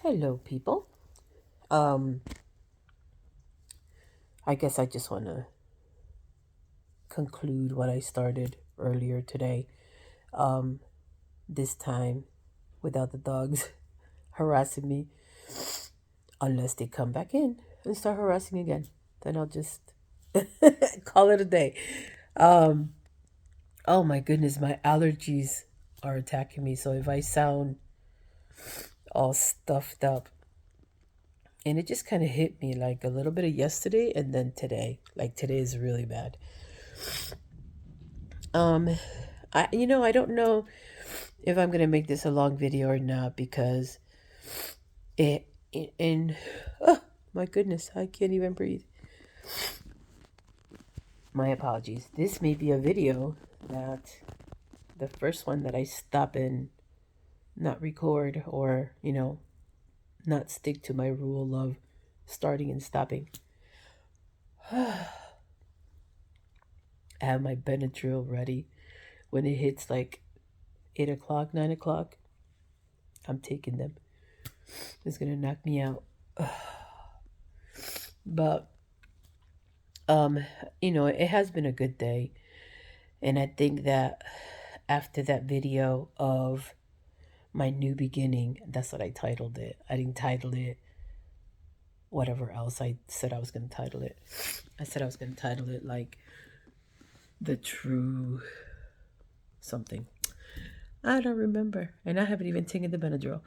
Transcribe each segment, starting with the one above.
Hello, people. Um, I guess I just want to conclude what I started earlier today. Um, this time without the dogs harassing me, unless they come back in and start harassing again. Then I'll just call it a day. Um, oh my goodness, my allergies are attacking me. So if I sound all stuffed up, and it just kind of hit me like a little bit of yesterday and then today. Like today is really bad. Um, I don't know if I'm gonna make this a long video or not because it in oh my goodness, I can't even breathe. My apologies. This may be a video that the first one that I stop and not record or not stick to my rule of starting and stopping. I have my Benadryl ready when it hits like 8 o'clock, 9 o'clock. I'm taking them. It's gonna knock me out. But um, it has been a good day. And I think that after that video of my new beginning, that's what I titled it. I didn't title it whatever else I said I was gonna title it. I said I was gonna title it like the true something. I don't remember. And I haven't even taken the Benadryl.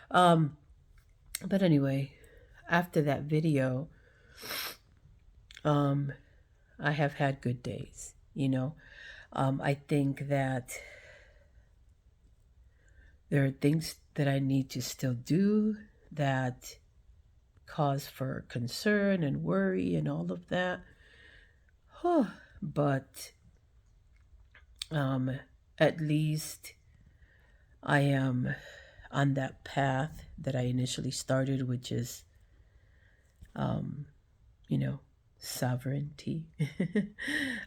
Um, but anyway, after that video, um, I have had good days. I think that there are things that I need to still do that cause for concern and worry and all of that. But um, at least I am on that path that I initially started, which is, um, you know, sovereignty.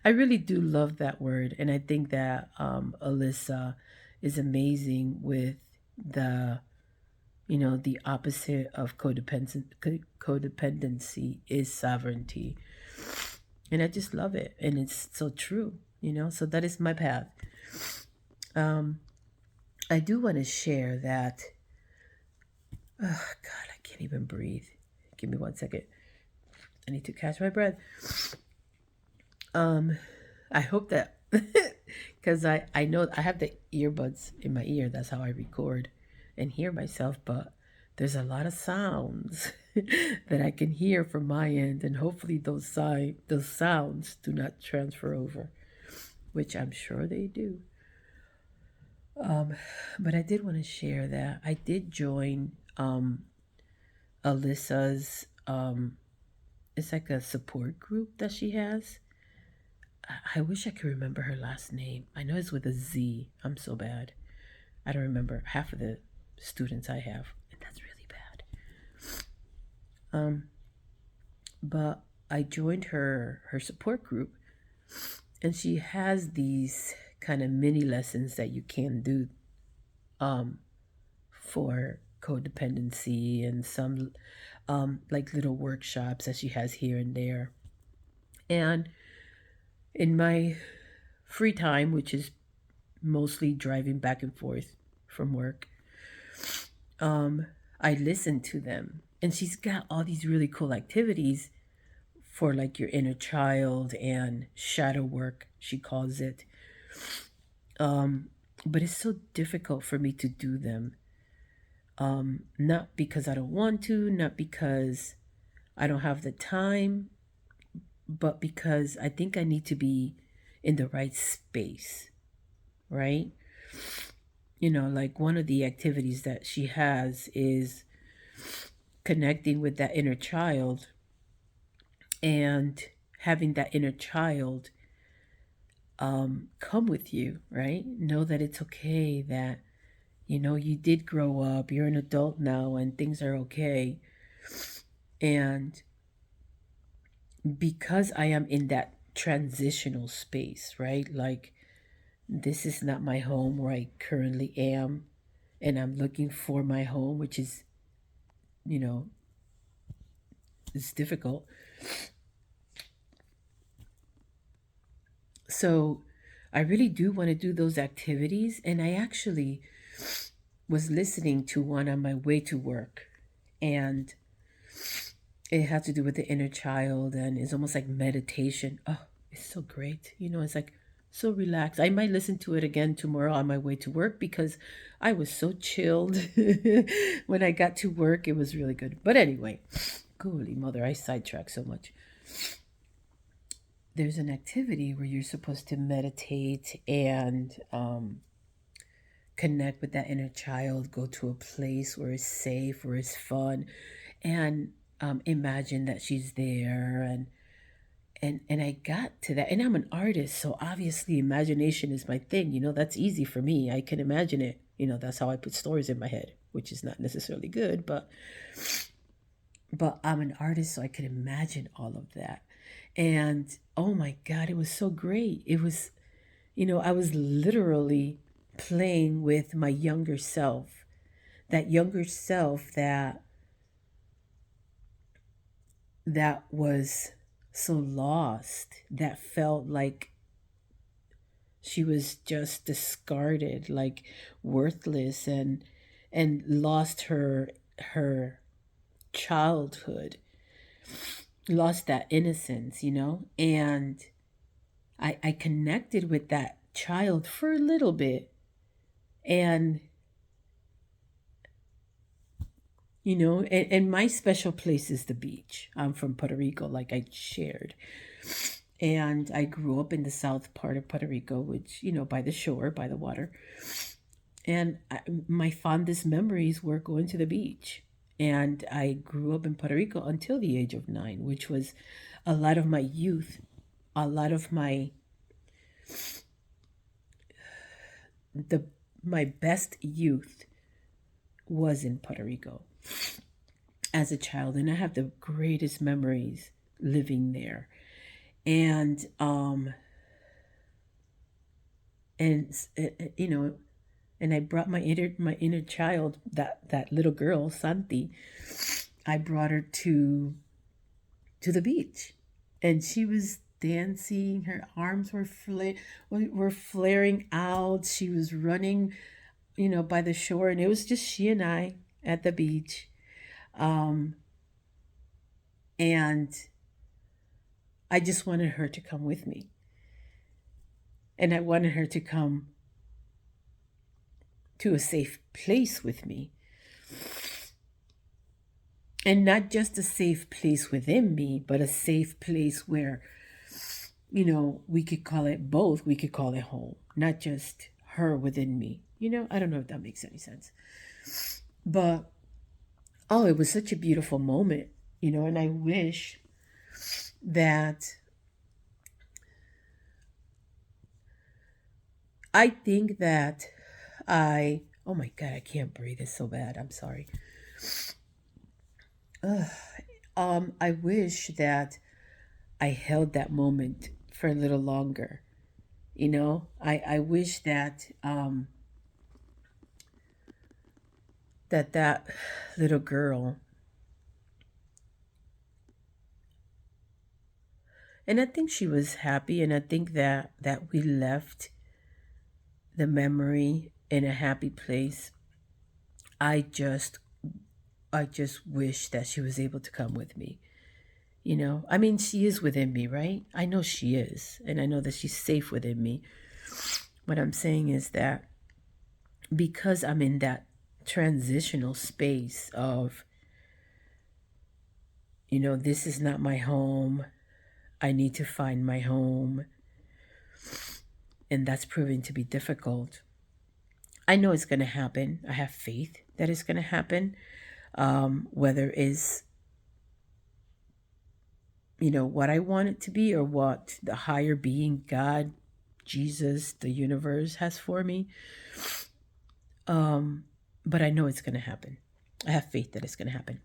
I really do love that word. And I think that Alyssa is amazing with the the opposite of codependency is sovereignty. And I just love it. And it's so true. So that is my path. Um, I do want to share that. Oh, God, I can't even breathe. Give me 1 second. I need to catch my breath. I hope that, because I know I have the earbuds in my ear. That's how I record and hear myself. But there's a lot of sounds that I can hear from my end, and hopefully those sounds do not transfer over, which I'm sure they do. Um, but I did want to share that I did join Alyssa's. It's like a support group that she has. I wish I could remember her last name. I know it's with a Z. I'm so bad. I don't remember half of the students I have, and that's really bad. Um, but I joined her support group, and she has these kind of mini lessons that you can do um, for codependency and some like little workshops that she has here and there. And in my free time, which is mostly driving back and forth from work, um, I listen to them. And she's got all these really cool activities for like your inner child and shadow work, she calls it. Um, but it's so difficult for me to do them. Not because I don't want to, not because I don't have the time, but because I think I need to be in the right space, right? Like one of the activities that she has is connecting with that inner child and having that inner child come with you, right? Know that it's okay, that, you did grow up, you're an adult now, and things are okay. And because I am in that transitional space, right? Like, this is not my home where I currently am, and I'm looking for my home, which is you know, it's difficult. So I really do want to do those activities. And I actually was listening to one on my way to work. And it had to do with the inner child. And it's almost like meditation. Oh, it's so great. It's like so relaxed. I might listen to it again tomorrow on my way to work because I was so chilled when I got to work. It was really good. But anyway, holy mother, I sidetracked so much. There's an activity where you're supposed to meditate and connect with that inner child, go to a place where it's safe, where it's fun, and imagine that she's there. And I got to that. And I'm an artist, so obviously imagination is my thing. That's easy for me. I can imagine it. That's how I put stories in my head, which is not necessarily good, but I'm an artist, so I could imagine all of that. And oh my God, it was so great. It was, I was literally playing with my younger self, that younger self that was so lost, that felt like she was just discarded, like worthless, and lost her childhood, lost that innocence. And I connected with that child for a little bit. And and my special place is the beach. I'm from Puerto Rico, like I shared. And I grew up in the south part of Puerto Rico, which, by the shore, by the water. And my fondest memories were going to the beach. And I grew up in Puerto Rico until the age of 9, which was a lot of my youth, a lot of the my best youth was in Puerto Rico as a child, and I have the greatest memories living there. And and and I brought my inner child, that little girl Santi. I brought her to the beach, and she was dancing. Her arms were flaring out. She was running, by the shore, and it was just she and I at the beach. Um, and I just wanted her to come with me, and I wanted her to come to a safe place with me, and not just a safe place within me, but a safe place where we could call it both. We could call it home, not just her within me. I don't know if that makes any sense. But, oh, it was such a beautiful moment, and I wish that I think that oh my God, I can't breathe. It's so bad. I'm sorry. Ugh. I wish that I held that moment for a little longer. I wish that little girl, and I think she was happy, and I think that we left the memory in a happy place. I just I just wish that she was able to come with me. I mean, she is within me, right? I know she is, and I know that she's safe within me. What I'm saying is that because I'm in that transitional space of, this is not my home, I need to find my home, and that's proving to be difficult. I know it's going to happen. I have faith that it's going to happen. Whether it's, what I want it to be, or what the higher being, God, Jesus, the universe has for me. But I know it's going to happen. I have faith that it's going to happen.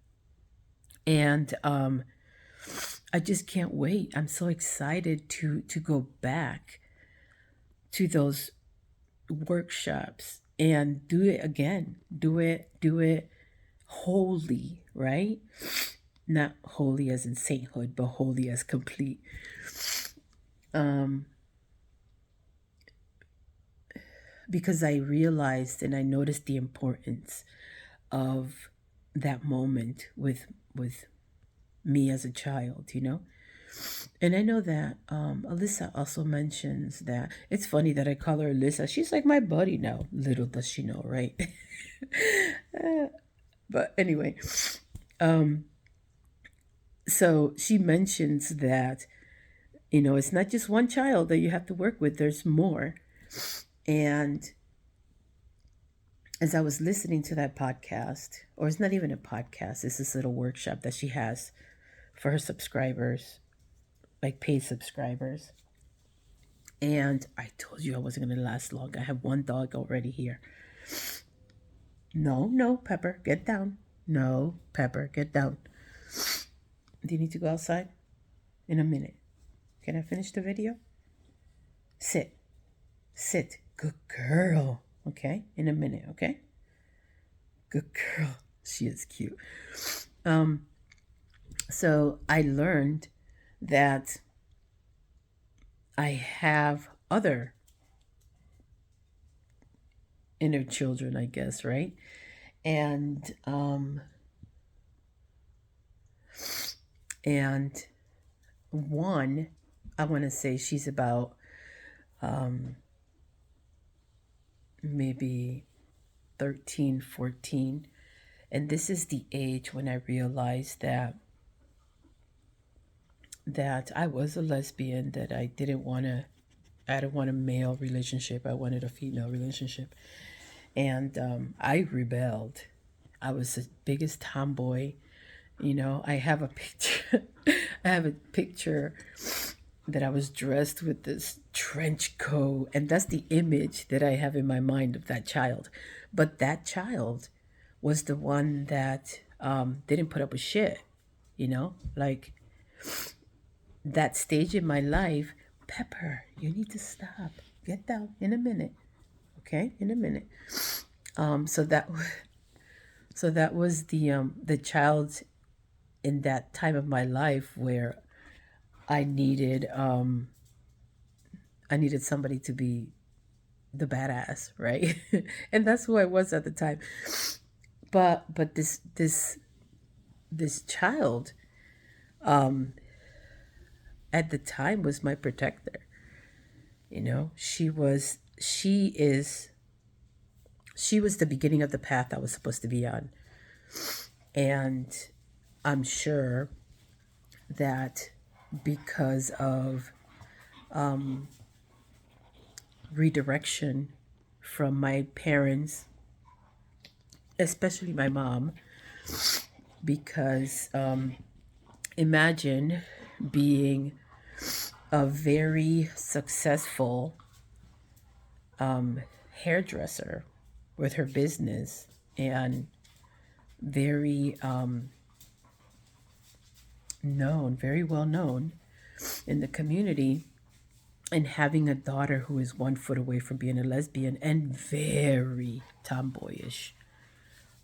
And I just can't wait. I'm so excited to go back to those workshops and do it again. Do it holy, right? Not holy as in sainthood, but holy as complete. Um, because I realized and I noticed the importance of that moment with me as a child, you know. And I know that Alyssa also mentions that it's funny that I call her Alyssa. She's like my buddy now. Little does she know, right? But anyway, um, so she mentions that, you know, it's not just one child that you have to work with, there's more. And as I was listening to that podcast, or it's not even a podcast, it's this little workshop that she has for her subscribers, like paid subscribers. And I told you I wasn't going to last long. I have one dog already here. No, Pepper, get down. No, Pepper, get down. Do you need to go outside? In a minute. Can I finish the video? Sit. Good girl. Okay, in a minute, okay? Good girl. She is cute. So I learned that I have other inner children, I guess, right? And one, I want to say she's about maybe 13, 14. And this is the age when I realized that I was a lesbian, that I didn't want a male relationship. I wanted a female relationship. And I rebelled. I was the biggest tomboy. You know, I have a picture. I have a picture that I was dressed with this trench coat, and that's the image that I have in my mind of that child. But that child was the one that didn't put up with shit. You know, like that stage in my life. Pepper, you need to stop. Get down in a minute. Okay, in a minute. So that was the child in that time of my life where I needed somebody to be the badass, right? And that's who I was at the time. But this child at the time was my protector. You know, she was the beginning of the path I was supposed to be on. And I'm sure that because of redirection from my parents, especially my mom, because imagine being a very successful hairdresser with her business and very very well known in the community, and having a daughter who is 1 foot away from being a lesbian and very tomboyish.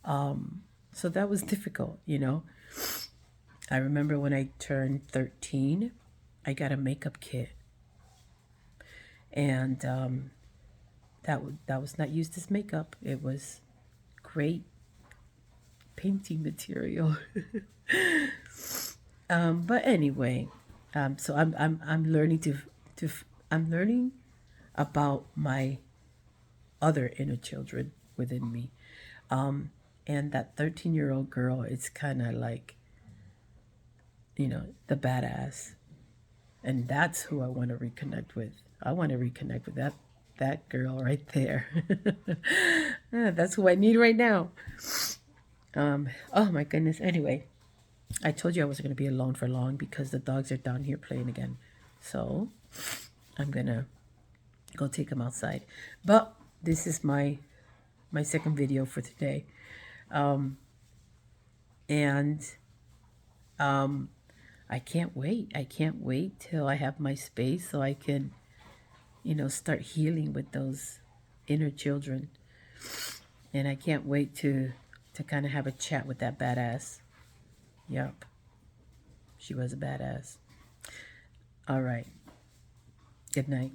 So that was difficult, you know. I remember when I turned 13, I got a makeup kit. And that was not used as makeup. It was great painting material. But anyway, so I'm learning I'm learning about my other inner children within me. And that 13-year-old girl, it's kind of like, you know, the badass. And that's who I want to reconnect with. I want to reconnect with that girl right there. That's who I need right now. Oh my goodness. Anyway, I told you I wasn't going to be alone for long because the dogs are down here playing again. So I'm going to go take them outside. But this is my second video for today. I can't wait. I can't wait till I have my space so I can, you know, start healing with those inner children. And I can't wait to to kind of have a chat with that badass. Yep. She was a badass. All right. Good night.